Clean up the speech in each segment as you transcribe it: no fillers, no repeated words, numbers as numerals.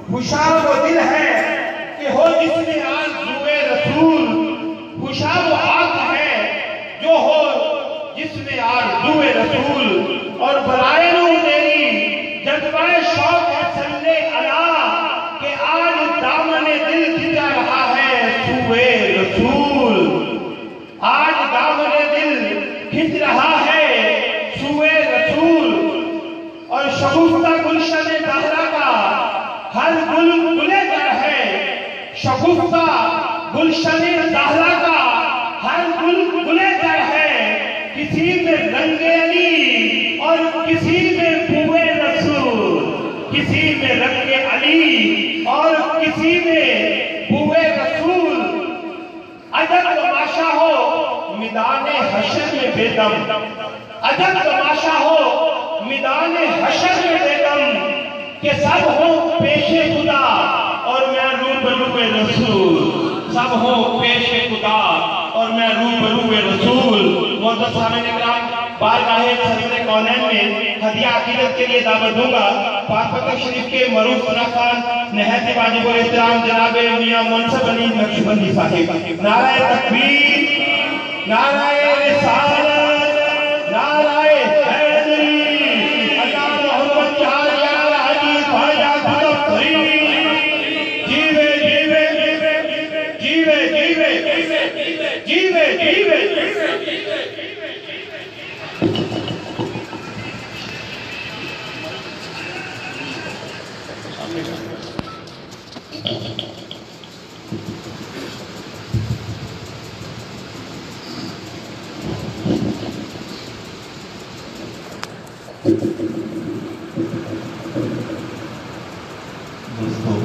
खुशा वो दिल है कि हो जिसमें आरज़ूए रसूल, खुशा वो आंख है जो हो जिसमें आरज़ूए रसूल। और बराए नूर तेरी जज्बाए शौक है सल्ले अला के आज दामने दिल खिंचा रहा है सूए रसूल। आज दामने दिल खिंच रहा है सूए रसूल। और शगुफ्ता गुलशन ज़हरा का हर गुल गुलेगर है, शगुफ्ता गुलशन ज़हरा का हर गुल गुलेगर है। किसी में रंगे अली और किसी में बूए रसूल, किसी में रंगे अली और किसी में बूए रसूल। अजब तमाशा हो मिदाने हशर में बेदम, अजब तमाशा हो मिदाने हशर में बेदम कि सब हो पेशे खुदा और मैं रूबरूए रसूल, सब हो पेशे खुदा और मैं रूबरूए रसूल। मोहतरम सामईन इकराम, बारगाहे सदर कौनैन में हदिया अकीदत के लिए दावत दूंगा पाक फतह शरीफ के मरूफ फना खान नहायत वाजिब और एहतराम जनाब मियां मुनसब अली नक्शबंदी साहिब। नाराए तकबीर, नाराए रिसालत, नाराए हैदरी, अल्लाह मोहम्मद चार यार हाजी ख्वाजा खुदा जीवे जीवे जीवे जीवे जीवे जीवे जीवे। दोस्तों,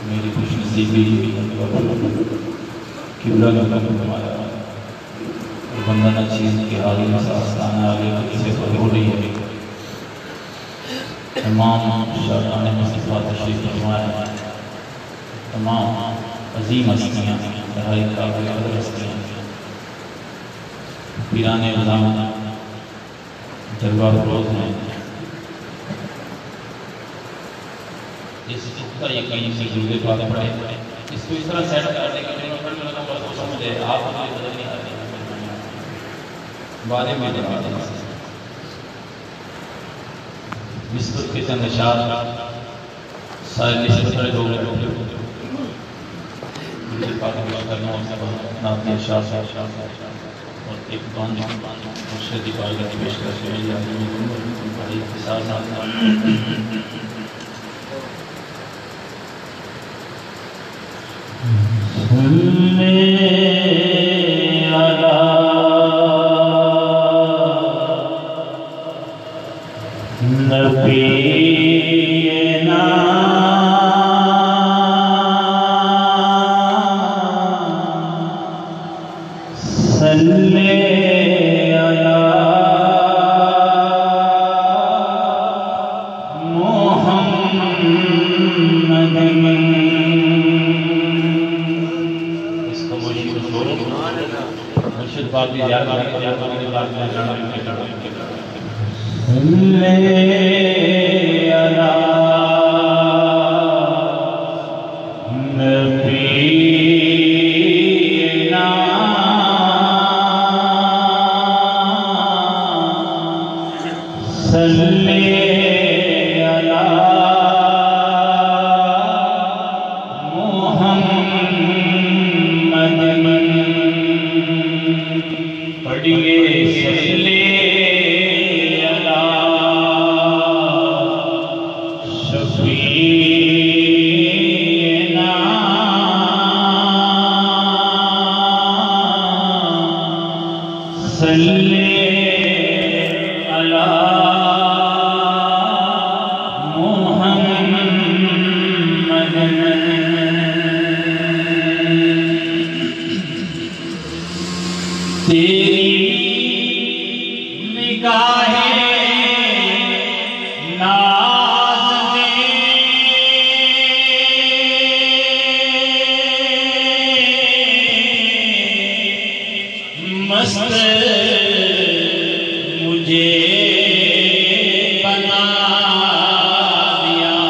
मेरी खुशनसीबी किबला का हमारा बंदना चीज के आगे आस्थाना आगे किसी को हो रही है। तमाम शादान मुस्तफा तशरीफ फरमाए, तमाम अजीम हस्तियाँ इंतहाई काबिल कदर हस्तियाँ, पीराने उज़ामा जलवा फरोज़ हैं। इस पुख्ता यकीन से जुड़े बात पढ़े, इसको इस तरह सेट करने के लिए बस समझे आप मुझे बदल नहीं आते बारे में विस्तृत के चंद शार सारे निश्चित लोग करना नाते शार और एक बांध मुर्शिद की पेशकश बड़ी हिसाब मुझे बना दिया।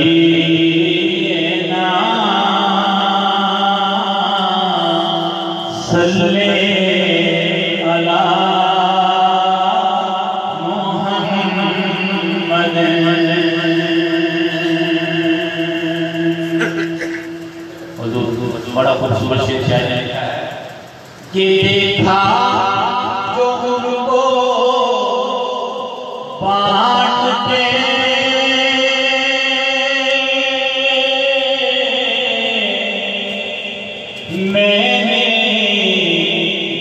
नबीना सल्ले अला मुहम्मद। बड़ा खूबसूरत शेर शायर है कि देखा जो उनको बांटते मैंने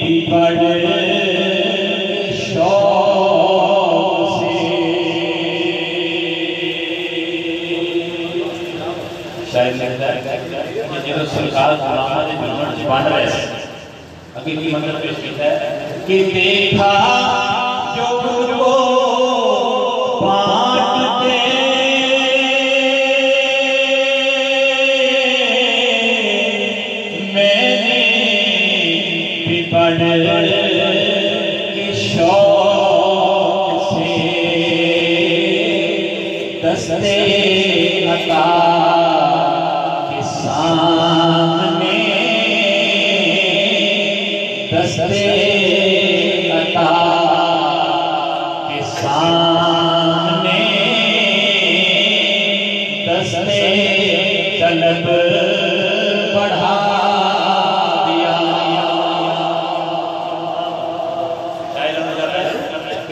भी बड़े शौक से शायद लगता है जो सरकार गुलामा ने जुम्मन बांट रहे हैं हकीकी मतलब पेश करता है कि देखा जो उनको बांटते मैंने भी बड़े शौक से दस्ते अता के सामने दस्ते अता के सामने दस्ते तलब बढ़ा दिया।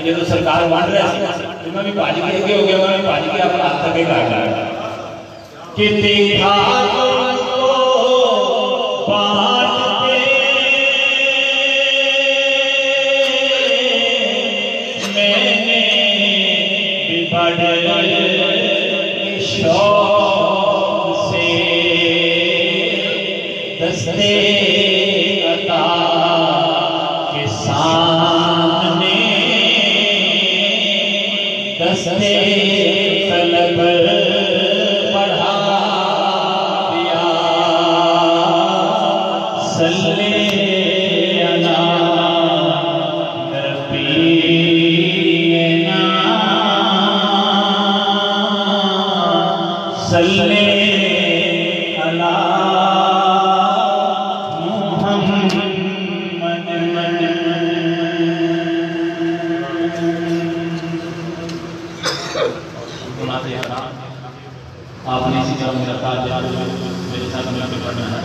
ये तो सरकार बांट रहे हैं भी भाजी के हो गया मैं भाजी के अपना हाथ तक काट कि देखा बांटते मैंने भी बड़े शौक से दस्ते अता के सामने दस्ते तलब बढ़ा दिया। सल्ले अला नबीना सल्ले अला आपने इसी तरह मेरा काज मेरे साथ मिलकर पढ़ना है।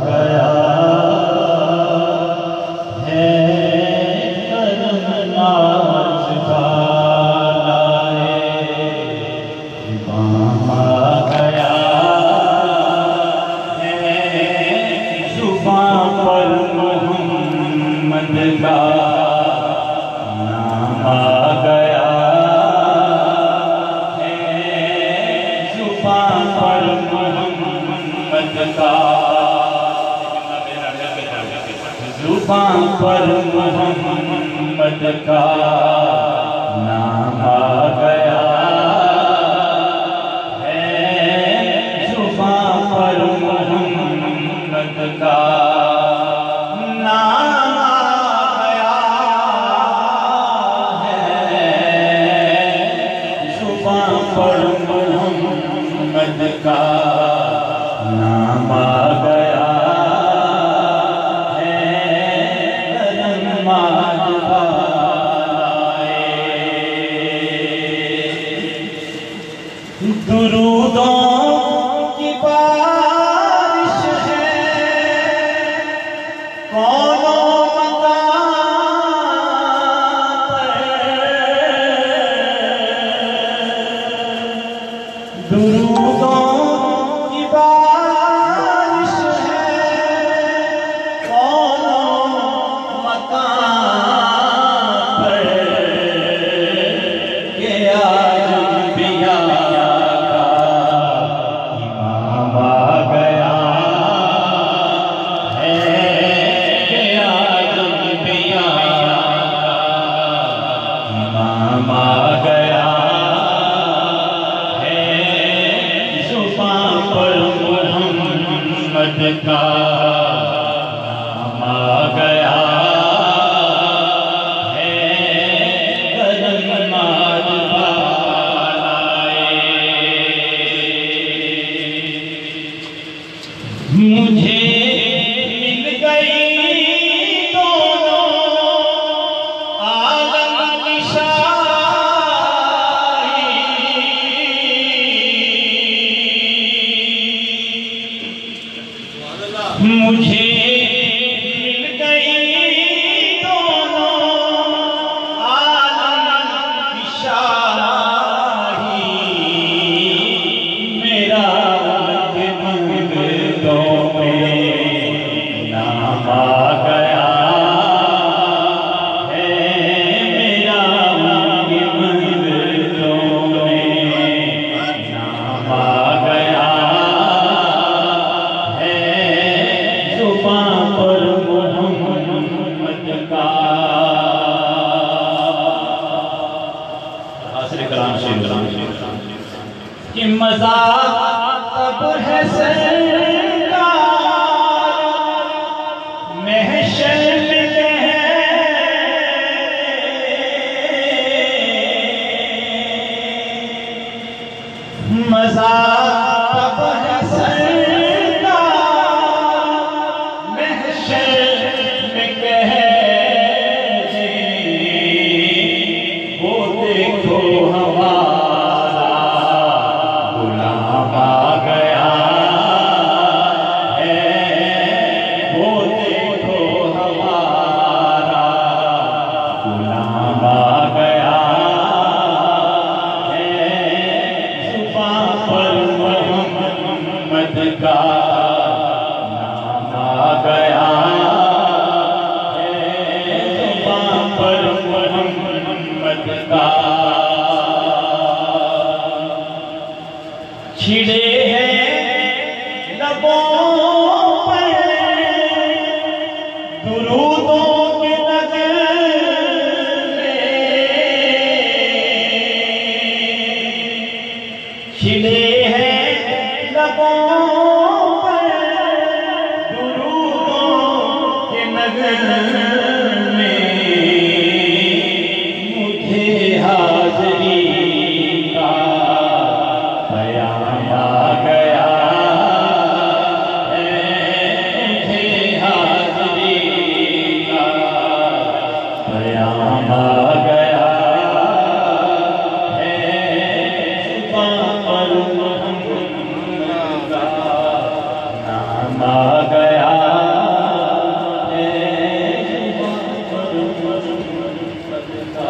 गया है करनाज गया पर मोहम्मद का नाम आ गया है जुबान पर मोहम्मद का जुबान पर मोहम्मद का नाम आ गया है जुबान पर मोहम्मद का का नाम आ गया है रहमान दुरूदों की बारिश है कौनों दुरूदों की बारिश है कौनों मकान पर के आज अंबिया का इमाम आ गया है के आज अंबिया का इमाम आ गया मोहम्मद का नाम आ गया है, नमाज वालाए। मुझे मिल गई दोनों आलम की शाही, मुझे मिल गई दोनों आलम की शाही, मेरा उनके मंगलों में नाम आ गया है, मेरा उनके मंगलों में नाम आ गया है, जुबां पर मोहम्मद का। आखिरी कलाम से कि मज़ाक तब है सरकार महशर में मज़ाक तब है सरकार महशर में कहे, वो देखो हमारा गुलाम आ गया है, वो देखो हमारा गुलाम आ गया है, जुबां पर मोहम्मद का नाम आ गया है, जुबां पर मोहम्मद का। छिड़े हैं लबों पर दुरूदों के नगमे, छिड़े हैं लबों पर दुरूदों के नगमे, मुझे हाज़री का बयान आ गया है, मुझे हाज़री का बयान आ गया है, जुबां पर मोहम्मद का नाम आ गया है, जुबां पर मोहम्मद का।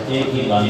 एक ही बात